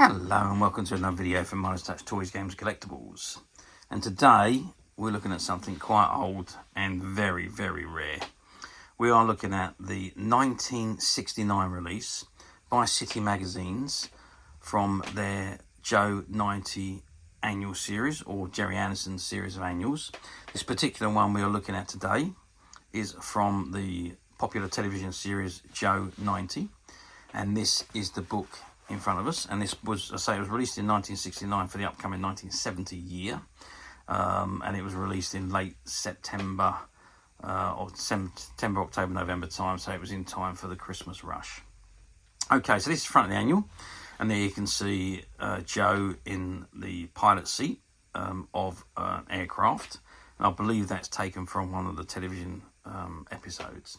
Hello and welcome to another video from Minus Touch Toys, Games, Collectibles. And today we're looking at something quite old and very, very rare. We are looking at the 1969 release by City Magazines from their Joe 90 annual series, or Gerry Andersons series of annuals. This particular one we are looking at today is from the popular television series Joe 90, and this is the book in front of us. And this was, I say, it was released in 1969 for the upcoming 1970 year, and it was released in late September or September, October, November time, so it was in time for the Christmas rush. Okay, so this is front of the annual, and there you can see Joe in the pilot seat of an aircraft, and I believe that's taken from one of the television episodes.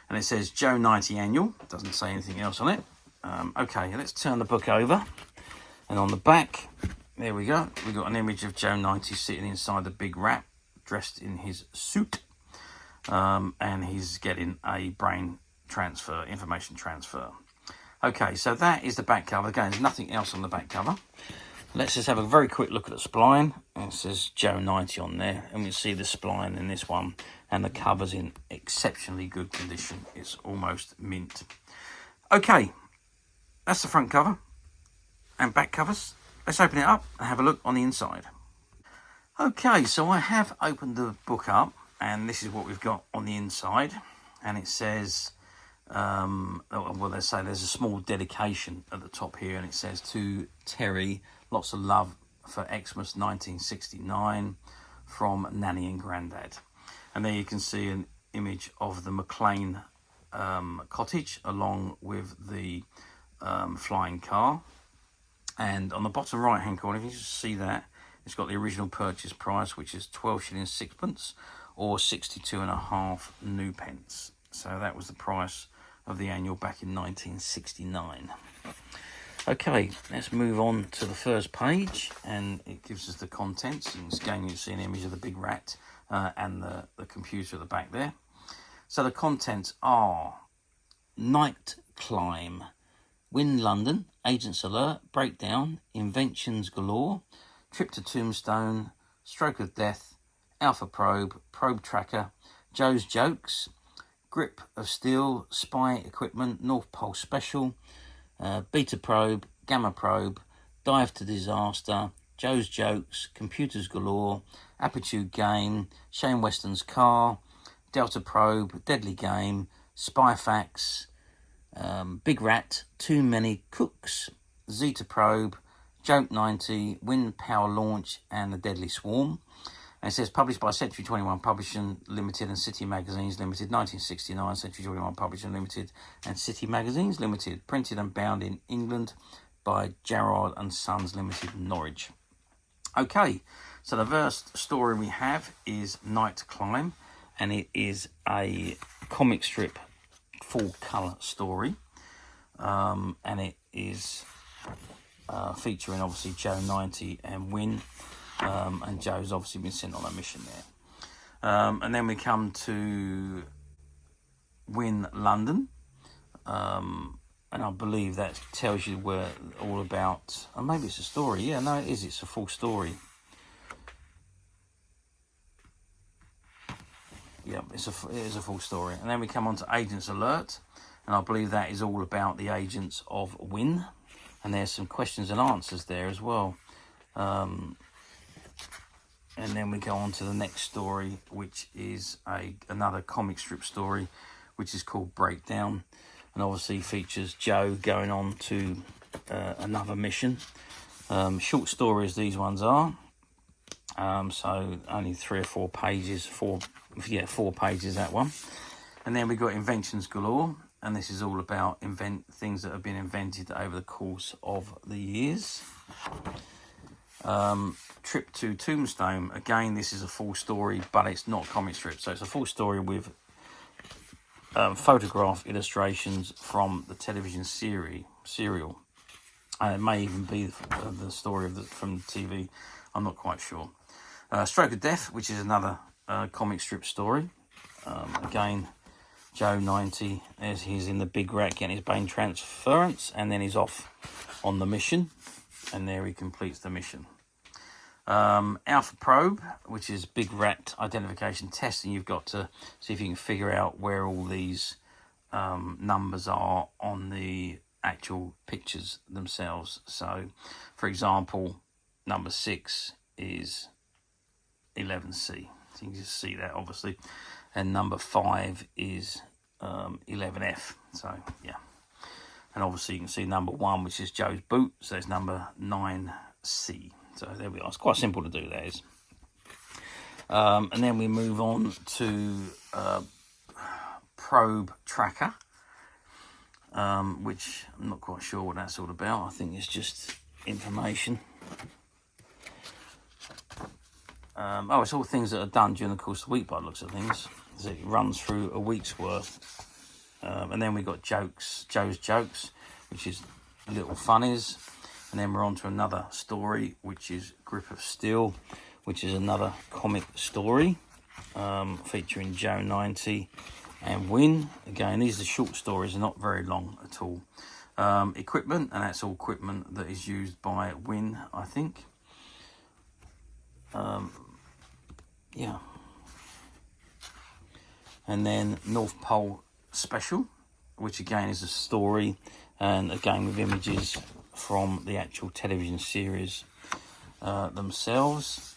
And it says Joe 90 annual, doesn't say anything else on it. Okay, let's turn the book over, and on the back, there we go, we've got an image of Joe 90 sitting inside the big rat, dressed in his suit, and he's getting a brain transfer, information transfer. Okay, so that is the back cover. Again, there's nothing else on the back cover. Let's just have a very quick look at the spline. It says Joe 90 on there, and we see the spline in this one, and the cover's in exceptionally good condition. It's almost mint. Okay, that's the front cover and back covers. Let's open it up and have a look on the inside. Okay, so I have opened the book up, and this is what we've got on the inside. And it says, well, they say there's a small dedication at the top here, and it says, to Terry, lots of love for Xmas 1969 from Nanny and Grandad. And there you can see an image of the McLean cottage along with the flying car. And on the bottom right hand corner, if you just see that, it's got the original purchase price, which is 12 shillings 6pence, or 62.5 new pence. So that was the price of the annual back in 1969. Okay, let's move on to the first page, and it gives us the contents. And again, you see an image of the big rat and the computer at the back there. So the contents are: Night Climb, Win London, Agents Alert, Breakdown, Inventions Galore, Trip to Tombstone, Stroke of Death, Alpha Probe, Probe Tracker, Joe's Jokes, Grip of Steel, Spy Equipment, North Pole Special, Beta Probe, Gamma Probe, Dive to Disaster, Joe's Jokes, Computers Galore, Aptitude Game, Shane Weston's Car, Delta Probe, Deadly Game, Spy Facts, Big Rat, Too Many Cooks, Zeta Probe, Joke 90, Wind Power Launch, and The Deadly Swarm. And it says published by Century 21 Publishing Limited and City Magazines Limited, 1969, Century 21 Publishing Limited and City Magazines Limited, printed and bound in England by Gerard and Sons Limited, Norwich. Okay, so the first story we have is Night Climb, and it is a comic strip full colour story, and it is featuring obviously Joe 90 and Win, and Joe's obviously been sent on a mission there. And then we come to Win London, and I believe that tells you where all about, and maybe it's a story. Yeah, no, it is. It's a full story. Yeah, it is a full story. And then we come on to Agents Alert, and I believe that is all about the agents of Win, and there's some questions and answers there as well. And then we go on to the next story, which is another comic strip story, which is called Breakdown, and obviously features Joe going on to another mission. Short stories these ones are, so only 3 or 4 pages, 4 pages that one. And then we got Inventions Galore, and this is all about things that have been invented over the course of the years. Trip to Tombstone, again this is a full story, but it's not comic strip, so it's a full story with photograph illustrations from the television serial, and it may even be the story from the TV, I'm not quite sure. Stroke of Death, which is another comic strip story, again Joe 90, as he's in the big rat getting his brain transference, and then he's off on the mission. and there he completes the mission. Alpha Probe, which is big rat identification testing. You've got to see if you can figure out where all these numbers are on the actual pictures themselves. So, for example, number 6 is 11C. So you can just see that, obviously. And number 5 is 11F. So, yeah. And obviously you can see number 1, which is Joe's boot. So it's number 9C. So there we are. It's quite simple to do, that is. And then we move on to Probe Tracker, which I'm not quite sure what that's all about. I think it's just information. Oh, it's all things that are done during the course of the week by the looks of things. So it runs through a week's worth. And then we've got Joe's Jokes, which is little funnies. And then we're on to another story, which is Grip of Steel, which is another comic story featuring Joe 90 and Win. Again, these are short stories, they're not very long at all. Equipment, and that's all equipment that is used by Win, I think. Yeah. And then North Pole Special, which again is a story and again with images from the actual television series themselves.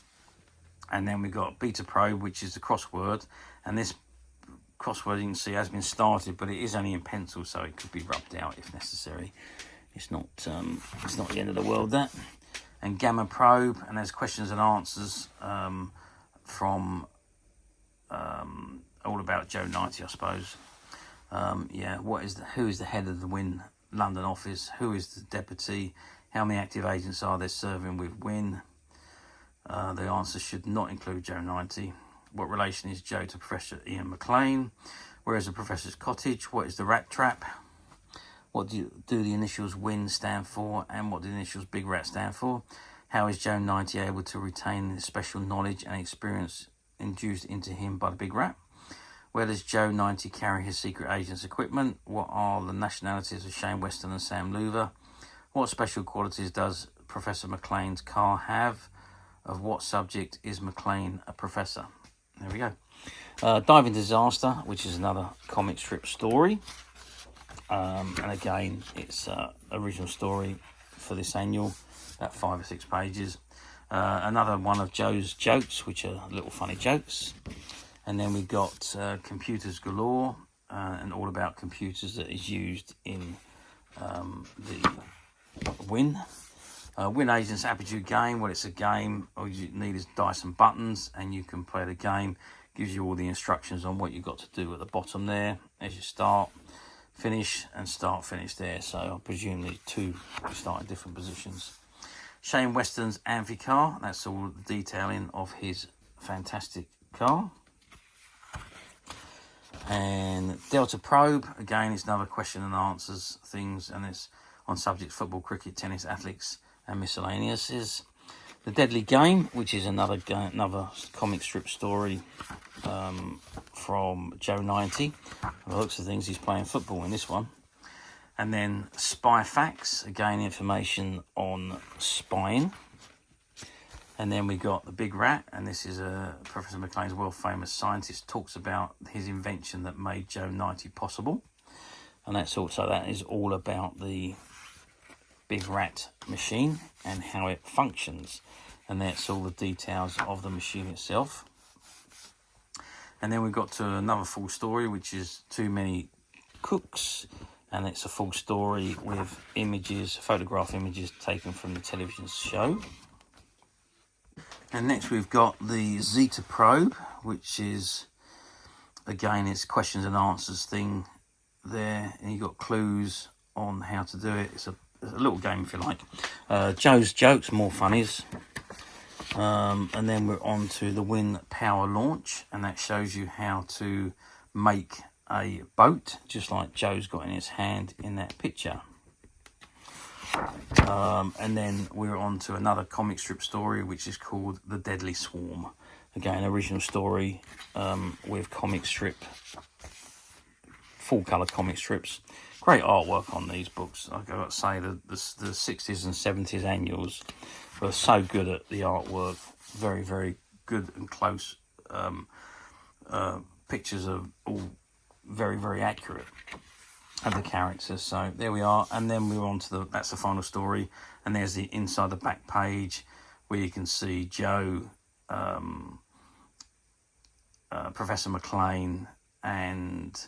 And then we've got Beta Probe, which is the crossword, and this crossword you can see has been started, but it is only in pencil, so it could be rubbed out if necessary. It's not the end of the world, that. And Gamma Probe, and there's questions and answers from all about Joe 90, I suppose. Yeah, who is the head of the Win London office? Who is the deputy? How many active agents are there serving with Win? The answer should not include Joe 90. What relation is Joe to Professor Ian McLean? Where is the Professor's cottage? What is the rat trap? What do the initials WIN stand for? And what do the initials Big Rat stand for? How is Joe 90 able to retain the special knowledge and experience induced into him by the Big Rat? Where does Joe 90 carry his secret agent's equipment? What are the nationalities of Shane Weston and Sam Luther? What special qualities does Professor McLean's car have? Of what subject is McLean a professor? There we go. Diving Disaster, which is another comic strip story. And again, it's an original story for this annual, about 5 or 6 pages. Another one of Joe's Jokes, which are little funny jokes. And then we've got Computers Galore, and all about computers that is used in the Win. Win Agent's Aptitude Game. Well, it's a game. All you need is dice and buttons, and you can play the game. Gives you all the instructions on what you've got to do at the bottom there as you start, finish, and start, finish there. So I presume the two start in different positions. Shane Weston's Amphicar. That's all the detailing of his fantastic car. And Delta Probe, again, it's another question and answers things, and it's on subjects football, cricket, tennis, athletics, and miscellaneous. The Deadly Game, which is another comic strip story from Joe 90. By the looks of things, he's playing football in this one. And then Spy Facts, again, information on spying. And then we got the Big Rat, and this is Professor McLean's world-famous scientist, talks about his invention that made Joe 90 possible. And that is all about the Big Rat machine and how it functions. And that's all the details of the machine itself. And then we've got to another full story, which is Too Many Cooks. And it's a full story with images, photograph images taken from the television show. And next we've got the Zeta Probe, which is, again, it's questions and answers thing there. And you've got clues on how to do it. It's a little game, if you like. Joe's Jokes, more funnies. And then we're on to the Win Power Launch, and that shows you how to make a boat, just like Joe's got in his hand in that picture. And then we're on to another comic strip story, which is called The Deadly Swarm. Again, original story with comic strip, full colour comic strips. Great artwork on these books. I've got to say the 60s and 70s annuals were so good at the artwork. Very, very good and close pictures of all very, very accurate of the characters. So there we are, and then we're on to that's the final story, and there's the inside the back page where you can see Joe, Professor McLean, and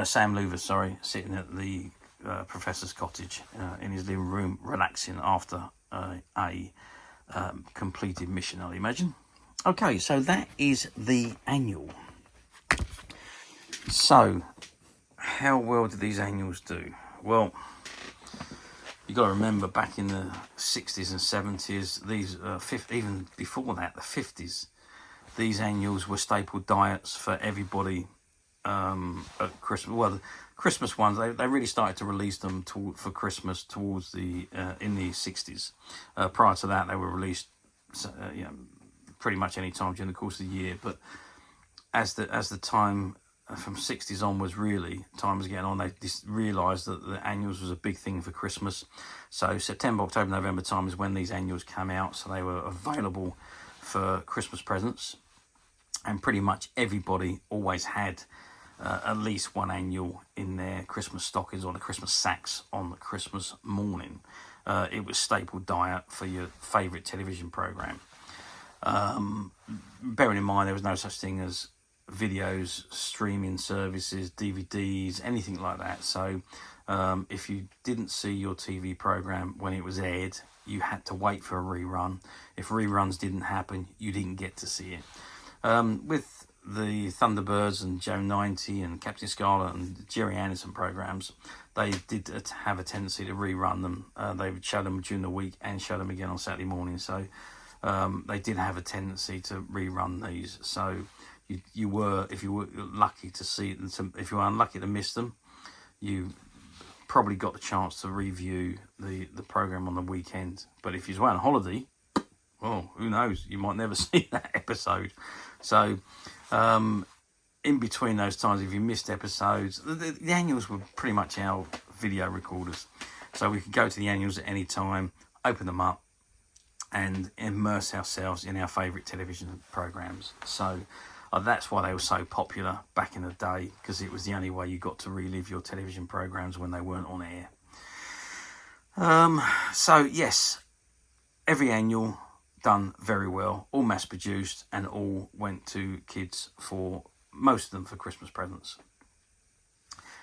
Sam Loover, sitting at the professor's cottage in his living room, relaxing after a completed mission, I'd imagine. Okay, so that is the annual. So, how well did these annuals do? Well, you got to remember back in the 60s and 70s, these even before that, the 50s, these annuals were staple diets for everybody at Christmas. Well, the Christmas ones, they really started to release them for Christmas towards the in the 60s. Prior to that, they were released pretty much any time during the course of the year. But as the time from 60s onwards, really, time was getting on, they just realised that the annuals was a big thing for Christmas. So September, October, November time is when these annuals came out. So they were available for Christmas presents. And pretty much everybody always had at least one annual in their Christmas stockings or the Christmas sacks on the Christmas morning. It was staple diet for your favourite television programme. Bearing in mind there was no such thing as videos, streaming services, DVDs, anything like that. So if you didn't see your TV programme when it was aired, you had to wait for a rerun. If reruns didn't happen, you didn't get to see it. With the Thunderbirds and Joe 90 and Captain Scarlet and Gerry Anderson programmes, they did have a tendency to rerun them. They would show them during the week and show them again on Saturday morning. So they did have a tendency to rerun these. So you were, if you were lucky to see it, if you were unlucky to miss them, you probably got the chance to review the programme on the weekend. But if you were on holiday, well, who knows? You might never see that episode. So, in between those times, if you missed episodes, the annuals were pretty much our video recorders. So we could go to the annuals at any time, open them up, and immerse ourselves in our favourite television programmes. So that's why they were so popular back in the day, because it was the only way you got to relive your television programmes when they weren't on air. So, yes, every annual done very well, all mass produced, and all went to kids, for most of them for Christmas presents.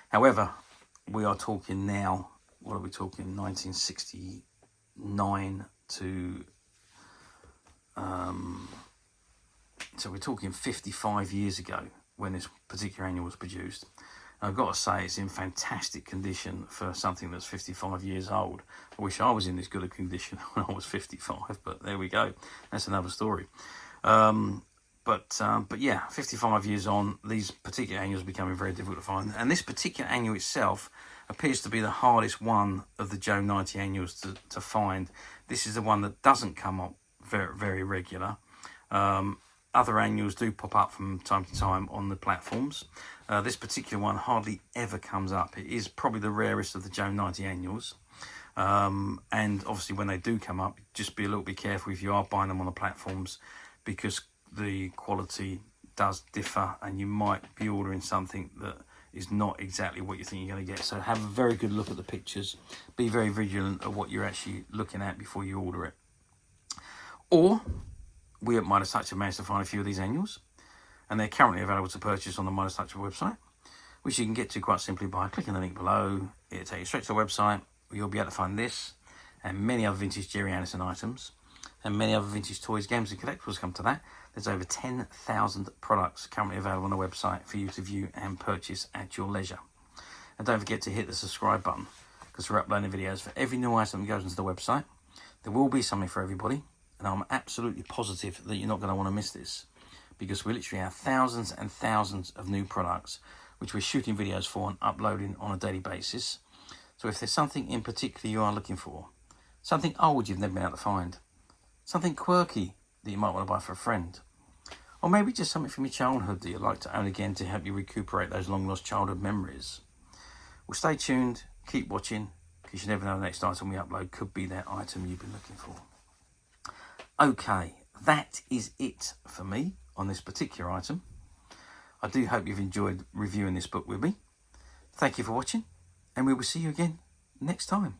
However, we are talking now, what are we talking, 1969 to so we're talking 55 years ago when this particular annual was produced. And I've got to say, it's in fantastic condition for something that's 55 years old. I wish I was in this good a condition when I was 55, but there we go. That's another story. But yeah, 55 years on, these particular annuals are becoming very difficult to find. And this particular annual itself appears to be the hardest one of the Joe 90 annuals to find. This is the one that doesn't come up very, very regular. Other annuals do pop up from time to time on the platforms. This particular one hardly ever comes up. It is probably the rarest of the Joe 90 annuals. And obviously when they do come up, just be a little bit careful if you are buying them on the platforms, because the quality does differ and you might be ordering something that is not exactly what you think you're going to get. So have a very good look at the pictures. Be very vigilant of what you're actually looking at before you order it. Or we at Midas Touch have managed to find a few of these annuals, and they're currently available to purchase on the Midas Touch website, which you can get to quite simply by clicking the link below. It'll take you straight to the website, where you'll be able to find this and many other vintage Gerry Anderson items, and many other vintage toys, games and collectibles. Come to that. There's over 10,000 products currently available on the website for you to view and purchase at your leisure. And don't forget to hit the subscribe button, because we're uploading videos for every new item that goes into the website. There will be something for everybody, and I'm absolutely positive that you're not going to want to miss this, because we literally have thousands and thousands of new products which we're shooting videos for and uploading on a daily basis. So if there's something in particular you are looking for, something old you've never been able to find, something quirky that you might want to buy for a friend, Or maybe just something from your childhood that you'd like to own again to help you recuperate those long lost childhood memories. Well, stay tuned, keep watching, because you never know the next item we upload could be that item you've been looking for. Okay, that is it for me on this particular item. I do hope you've enjoyed reviewing this book with me. Thank you for watching, and we will see you again next time.